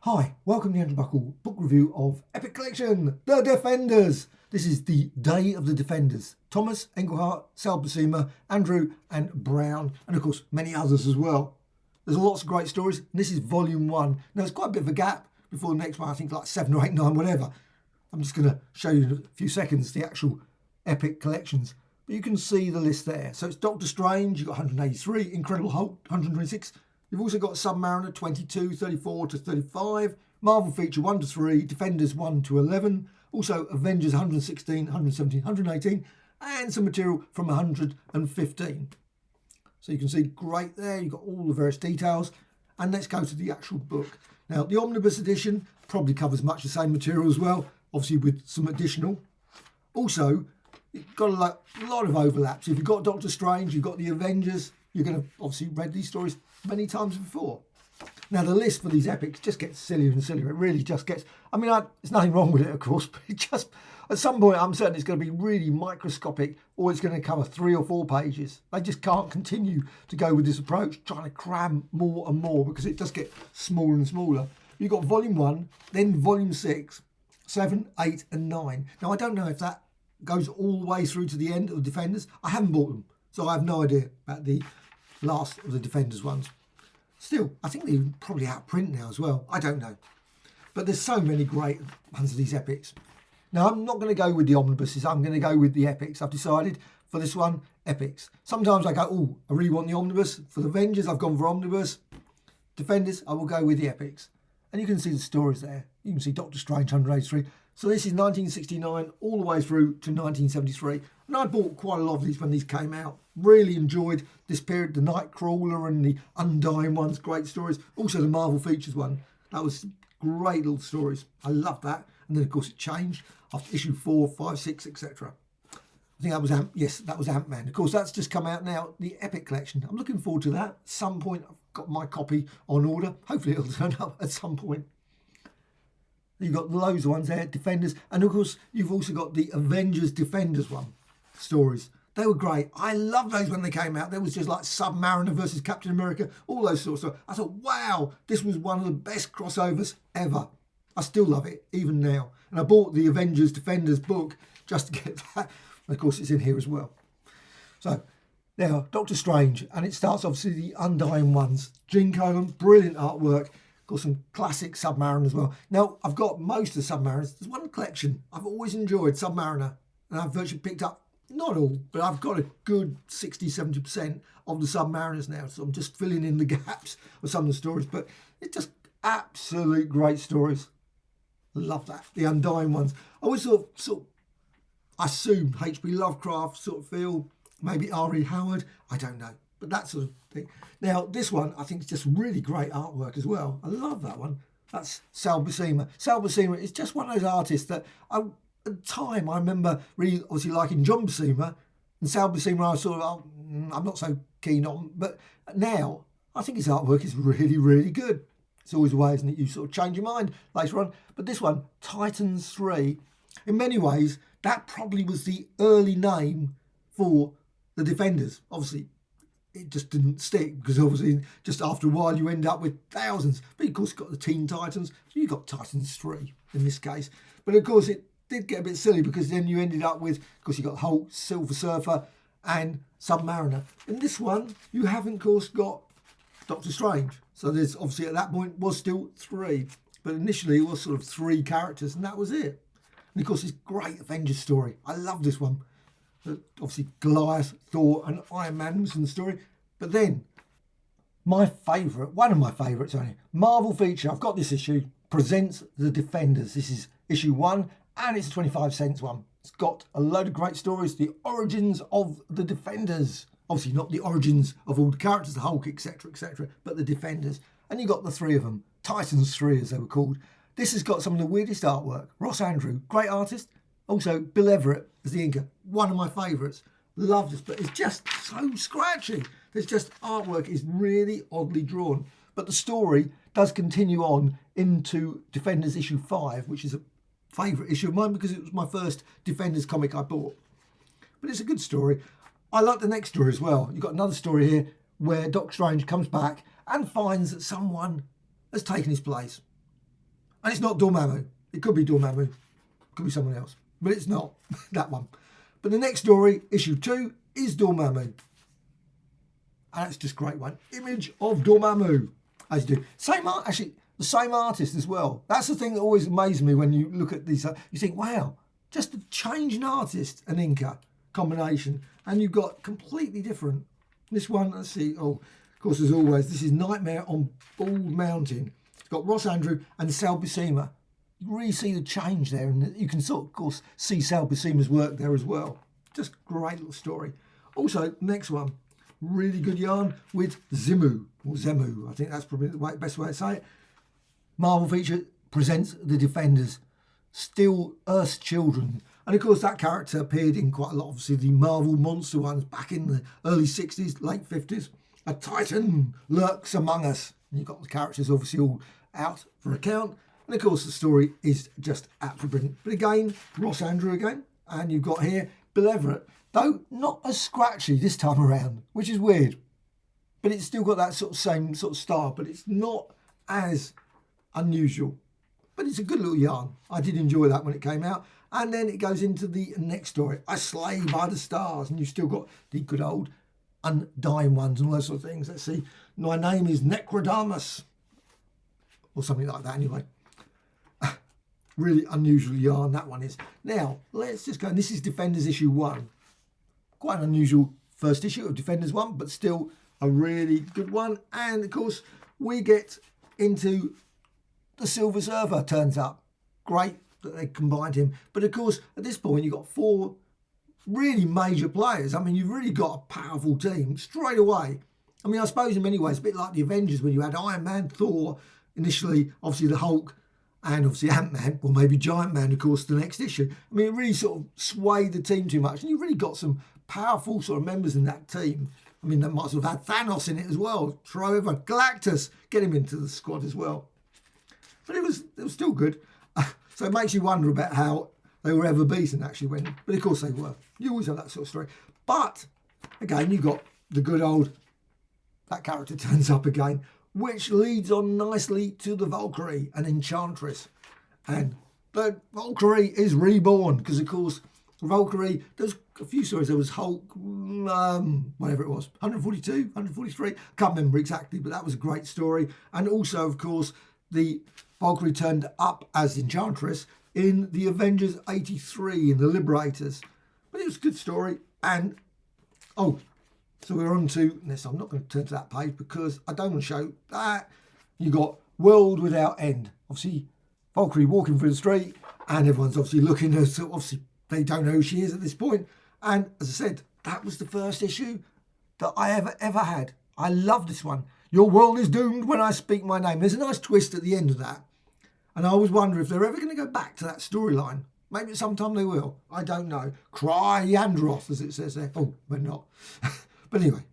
Hi, welcome to the Andrew Buckle book review of Epic Collection, The Defenders. This is the Day of the Defenders. Thomas, Engelhardt, Sal Buscema, Andrew and Brown, and of course many others as well. There's lots of great stories, and this is volume 1. Now there's quite a bit of a gap before the next one, I think like 7 or 8, 9, whatever. I'm just going to show you in a few seconds the actual Epic collections. But you can see the list there. So it's Doctor Strange, you've got 183, Incredible Hulk, 126. You've also got Submariner 22, 34 to 35, Marvel Feature 1 to 3, Defenders 1 to 11, also Avengers 116, 117, 118, and some material from 115. So you can see great there, you've got all the various details. And let's go to the actual book. Now, the Omnibus edition probably covers much the same material as well, obviously with some additional. Also, you've got a lot of overlaps. If you've got Doctor Strange, you've got the Avengers, you're going to obviously read these stories many times before. Now, the list for these epics just gets sillier and sillier. It really just gets... I mean, there's nothing wrong with it, of course, but it just... At some point, I'm certain it's going to be really microscopic or it's going to cover 3 or 4 pages. They just can't continue to go with this approach, trying to cram more and more because it just gets smaller and smaller. You've got Volume 1, then Volume 6, 7, 8 and 9. Now, I don't know if that goes all the way through to the end of the Defenders. I haven't bought them, so I have no idea about the last of the Defenders ones. Still, I think they're probably out of print now as well. I don't know. But there's so many great ones of these epics. Now, I'm not going to go with the omnibuses. I'm going to go with the epics. I've decided for this one, epics. Sometimes I go, oh, I really want the omnibus. For the Avengers, I've gone for omnibus. Defenders, I will go with the epics. And you can see the stories there. You can see Doctor Strange 183. So this is 1969 all the way through to 1973. And I bought quite a lot of these when these came out. Really enjoyed this period, the Nightcrawler and the Undying ones, great stories. Also the Marvel Features one. That was great little stories. I love that. And then of course it changed after issue 4, 5, 6, etc. I think that was that was Ant-Man. Of course, that's just come out now, the Epic collection. I'm looking forward to that. At some point, I've got my copy on order. Hopefully it'll turn up at some point. You've got loads of ones there, Defenders. And of course, you've also got the Avengers Defenders one, stories. They were great. I loved those when they came out. There was just like Submariner versus Captain America, all those sorts of stuff. I thought, wow, this was one of the best crossovers ever. I still love it, even now. And I bought the Avengers Defenders book just to get that. And of course, it's in here as well. So, now, Doctor Strange. And it starts, obviously, the Undying ones. Gene Colan, brilliant artwork. Got some classic Submariner as well. Now, I've got most of the Submariners. There's one collection I've always enjoyed, Submariner. And I've virtually picked up, not all, but I've got a good 60-70% of the Submariners now. So I'm just filling in the gaps of some of the stories. But it's just absolute great stories. Love that. The Undying ones. I always sort of assumed H.P. Lovecraft sort of feel, maybe R.E. Howard, I don't know. But that sort of thing. Now, this one, I think, is just really great artwork as well. I love that one. That's Sal Buscema. Sal Buscema is just one of those artists that, at the time, I remember really obviously liking John Buscema. And Sal Buscema, I was sort of, I'm not so keen on. But now, I think his artwork is really, really good. It's always a way, isn't it? You sort of change your mind later on. But this one, Titans 3, in many ways, that probably was the early name for the Defenders. Obviously, it just didn't stick because obviously just after a while you end up with thousands. But of course you've got the Teen Titans, so you got Titans 3 in this case. But of course it did get a bit silly because then you ended up with, of course you got Hulk, Silver Surfer and Submariner. In this one you haven't of course got Doctor Strange. So there's obviously at that point was still 3. But initially it was sort of 3 characters and that was it. And of course it's a great Avengers story. I love this one. Obviously Goliath, Thor and Iron Man was in the story. But then my favourite, one of my favourites only, Marvel Feature, I've got this issue, presents the Defenders. This is issue 1 and it's a 25-cent one. It's got a load of great stories, the origins of the Defenders. Obviously not the origins of all the characters, the Hulk, etc., but the Defenders. And you got the 3 of them, Titans 3 as they were called. This has got some of the weirdest artwork. Ross Andrew, great artist. Also, Bill Everett as the inker, one of my favourites. Love this, but it's just so scratchy. There's just artwork is really oddly drawn. But the story does continue on into Defenders issue 5, which is a favourite issue of mine because it was my first Defenders comic I bought. But it's a good story. I like the next story as well. You've got another story here where Doctor Strange comes back and finds that someone has taken his place. And it's not Dormammu. It could be Dormammu. It could be someone else. But it's not that one. But the next story, issue 2, is Dormammu. And that's just a great one. Image of Dormammu. As you do. Actually, the same artist as well. That's the thing that always amazes me when you look at these. You think, wow, just a change in artist and inker combination. And you've got completely different. This one, let's see. Oh, of course, as always, this is Nightmare on Bald Mountain. It's got Ross Andru and Sal Buscema. You really see the change there, and you can sort of course, see Sal Buscema's work there as well. Just great little story. Also, next one, really good yarn with Zemu, or Zemu. I think that's probably the best way to say it. Marvel feature presents the Defenders, Still Earth's Children. And of course, that character appeared in quite a lot, obviously, the Marvel monster ones back in the early 60s, late 50s. A Titan lurks among us. And you've got the characters obviously all out for account. And of course, the story is just absolutely brilliant. But again, Ross Andru again. And you've got here Bill Everett, though not as scratchy this time around, which is weird. But it's still got that sort of same sort of style, but it's not as unusual. But it's a good little yarn. I did enjoy that when it came out. And then it goes into the next story, I Slay by the Stars. And you've still got the good old undying ones and all those sort of things. Let's see. My name is Necrodamus. Or something like that anyway. Really unusual yarn, that one is. Now, let's just go. And this is Defenders issue 1. Quite an unusual first issue of Defenders 1, but still a really good one. And, of course, we get into the Silver Surfer turns up. Great that they combined him. But, of course, at this point, you've got 4 really major players. I mean, you've really got a powerful team straight away. I mean, I suppose in many ways, a bit like the Avengers when you had Iron Man, Thor, initially, obviously the Hulk, and obviously Ant-Man, or maybe Giant Man, of course, the next issue. I mean, it really sort of swayed the team too much. And you've really got some powerful sort of members in that team. I mean, they might have had Thanos in it as well. Throw over Galactus, get him into the squad as well. But it was still good. So it makes you wonder about how they were ever beaten, actually, when. But of course they were. You always have that sort of story. But, again, you got the good old, that character turns up again, which leads on nicely to the Valkyrie, an enchantress. And the Valkyrie is reborn, because, of course, Valkyrie, there's a few stories. There was Hulk, whatever it was, 142, 143. Can't remember exactly, but that was a great story. And also, of course, the Valkyrie turned up as enchantress in the Avengers 83, in the Liberators. But it was a good story. And, so we're on to this. I'm not going to turn to that page because I don't want to show that. You got World Without End. Obviously, Valkyrie walking through the street, and everyone's obviously looking at her. So obviously, they don't know who she is at this point. And as I said, that was the first issue that I ever had. I love this one. Your world is doomed when I speak my name. There's a nice twist at the end of that. And I always wonder if they're ever going to go back to that storyline. Maybe sometime they will. I don't know. Cry Androth, as it says there. Oh, but not. But anyway,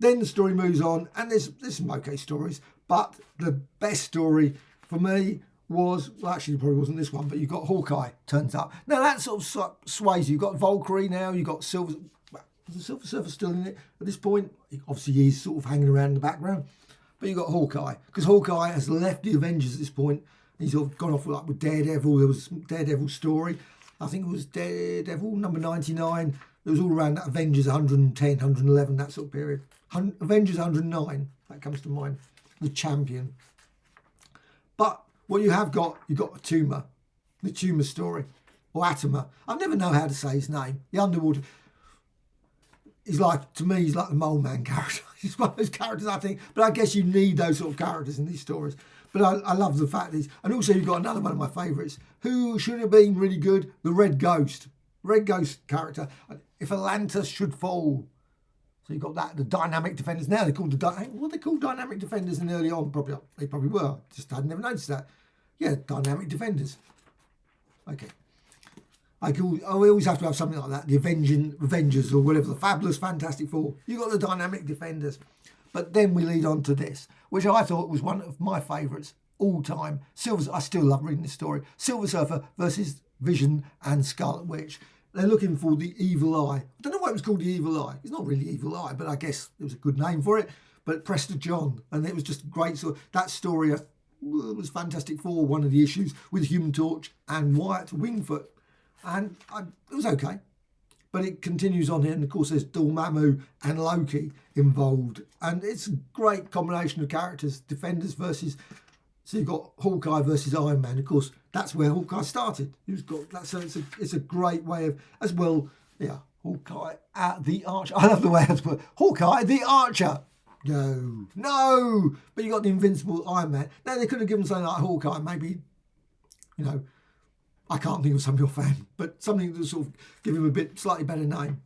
then the story moves on, and there's some okay stories, but the best story for me was, well, actually, it probably wasn't this one, but you've got Hawkeye turns up. Now, that sort of sways you. You've got Valkyrie now, you've got Silver. Is the Silver Surfer still in it at this point? Obviously, he's sort of hanging around in the background, but you've got Hawkeye, because Hawkeye has left the Avengers at this point. He's sort of gone off with Daredevil. There was a Daredevil story. I think it was Daredevil number 99. It was all around that Avengers 110, 111, that sort of period. Avengers 109, that comes to mind. The Champion. But what you have got, you've got a Tumour. The Tumour story. Or Atomer. I never know how to say his name. The Underwater. He's like, to me, he's like the Mole Man character. He's one of those characters, I think. But I guess you need those sort of characters in these stories. But I love the fact that he's... And also you've got another one of my favourites, who should have been really good, the Red Ghost. Red Ghost character. If Atlantis should fall. So you've got that, the Dynamic Defenders. Now they're called what they called Dynamic Defenders in early on. They probably were. Just I'd never noticed that. Yeah, Dynamic Defenders. Okay. We always have to have something like that. The Avengers or whatever. The Fabulous Fantastic Four. You've got the Dynamic Defenders. But then we lead on to this, which I thought was one of my favourites all time. I still love reading this story. Silver Surfer versus Vision and Scarlet Witch. They're looking for the Evil Eye. I don't know why it was called the Evil Eye. It's not really Evil Eye, but I guess it was a good name for it. But Prester John, and it was just great. So that story was Fantastic Four, one of the issues with Human Torch and Wyatt Wingfoot. And it was okay. But it continues on here, and of course there's Dormammu and Loki involved. And it's a great combination of characters, Defenders versus... So you've got Hawkeye versus Iron Man. Of course, that's where Hawkeye started. So it's a great way of... As well, yeah, Hawkeye the Archer. I love the way it's put. Hawkeye the Archer. No. But you got the invincible Iron Man. Now, they could have given something like Hawkeye, maybe, you know... I can't think of something you're a fan, but something to sort of give him a bit slightly better name.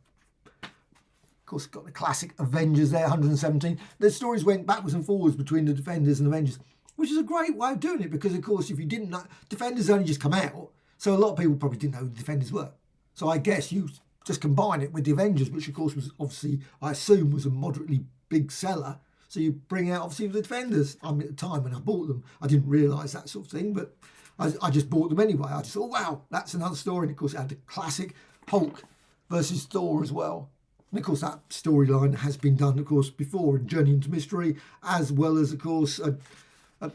Of course, got the classic Avengers there, 117. The stories went backwards and forwards between the Defenders and Avengers, which is a great way of doing it because, of course, if you didn't know, Defenders only just come out, so a lot of people probably didn't know who the Defenders were. So I guess you just combine it with the Avengers, which, of course, was obviously, I assume, was a moderately big seller. So you bring out, obviously, the Defenders. I mean, at the time when I bought them, I didn't realise that sort of thing, but... I just bought them anyway. I just thought, wow, that's another story. And of course, it had the classic Hulk versus Thor as well. And of course, that storyline has been done, of course, before in Journey into Mystery, as well as, of course,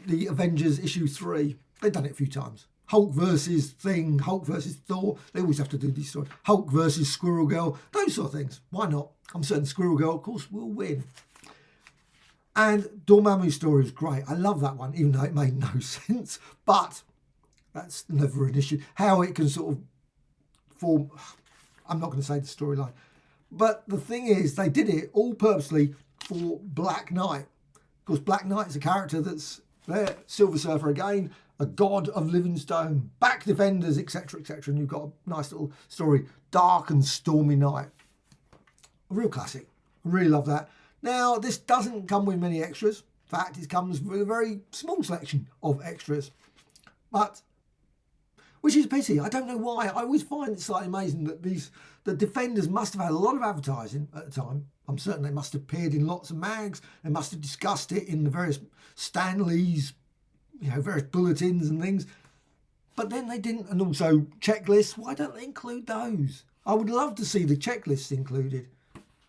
the Avengers issue 3. They've done it a few times. Hulk versus Thing, Hulk versus Thor. They always have to do these stories. Hulk versus Squirrel Girl, those sort of things. Why not? I'm certain Squirrel Girl, of course, will win. And Dormammu's story was great. I love that one, even though it made no sense. But... that's never an issue. How it can sort of form... I'm not going to say the storyline. But the thing is, they did it all purposely for Black Knight. Of course, Black Knight is a character that's there. Silver Surfer again, a god of Livingstone, back Defenders, etc., etc. And you've got a nice little story, Dark and Stormy Night. A real classic. I really love that. Now, this doesn't come with many extras. In fact, it comes with a very small selection of extras. But... which is a pity. I don't know why. I always find it slightly amazing that the Defenders must have had a lot of advertising at the time. I'm certain they must have appeared in lots of mags. They must have discussed it in the various Stanleys, various bulletins and things. But then they didn't. And also checklists. Why don't they include those? I would love to see the checklists included.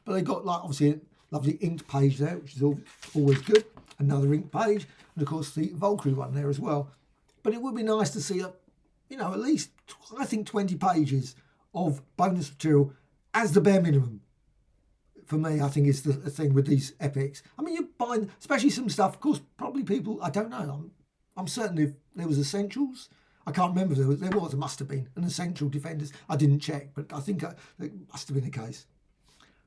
But they got, like, obviously a lovely inked page there, which is always good. Another ink page. And, of course, the Valkyrie one there as well. But it would be nice to see at least, I think, 20 pages of bonus material as the bare minimum. For me, I think is the thing with these epics. I mean, you find, especially some stuff, of course, probably people, I don't know, I'm certain if there was Essentials. I can't remember if there must have been an Essential Defenders. I didn't check, but I think it must have been the case.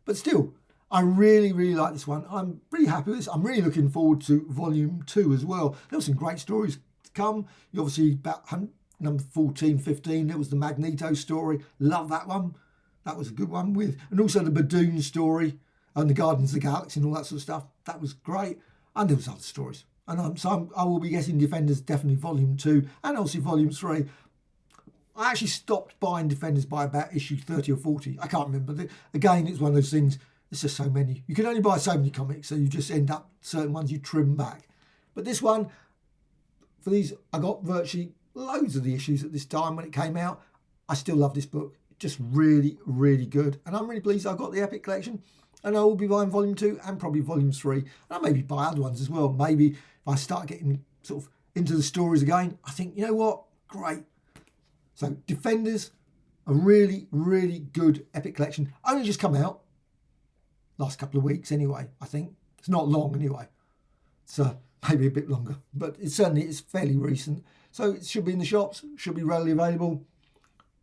But still, I really, really like this one. I'm pretty happy with this. I'm really looking forward to Volume 2 as well. There were some great stories to come. You obviously, about number 14, 15, there was the Magneto story. Love that one. That was a good one and also the Badoon story and the Guardians of the Galaxy and all that sort of stuff. That was great. And there was other stories. And I will be getting Defenders definitely Volume 2 and obviously Volume 3. I actually stopped buying Defenders by about issue 30 or 40. I can't remember. Again, it's one of those things, there's just so many. You can only buy so many comics, so you just end up, certain ones you trim back. But this one, for these, I got virtually loads of the issues at this time when it came out. I still love this book. Just really, really good. And I'm really pleased I got the Epic Collection. And I will be buying Volume 2 and probably Volume 3. And I'll maybe buy other ones as well. Maybe if I start getting sort of into the stories again, I think, you know what? Great. So Defenders, a really, really good Epic Collection. Only just come out. Last couple of weeks anyway, I think. It's not long anyway. It's maybe a bit longer. But it's fairly recent. So it should be in the shops. Should be readily available.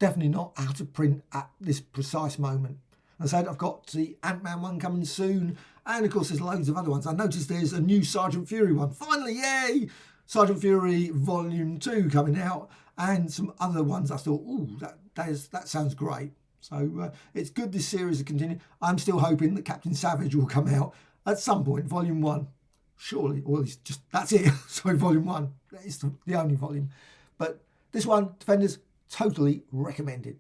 Definitely not out of print at this precise moment. As I said, I've got the Ant-Man one coming soon. And of course, there's loads of other ones. I noticed there's a new Sergeant Fury one. Finally, yay! Sergeant Fury Volume 2 coming out. And some other ones I thought, ooh, that sounds great. So it's good this series to continue. I'm still hoping that Captain Savage will come out at some point, Volume 1. Surely, or at least that's it. Sorry, Volume 1. That is the only volume. But this one, Defenders, totally recommended.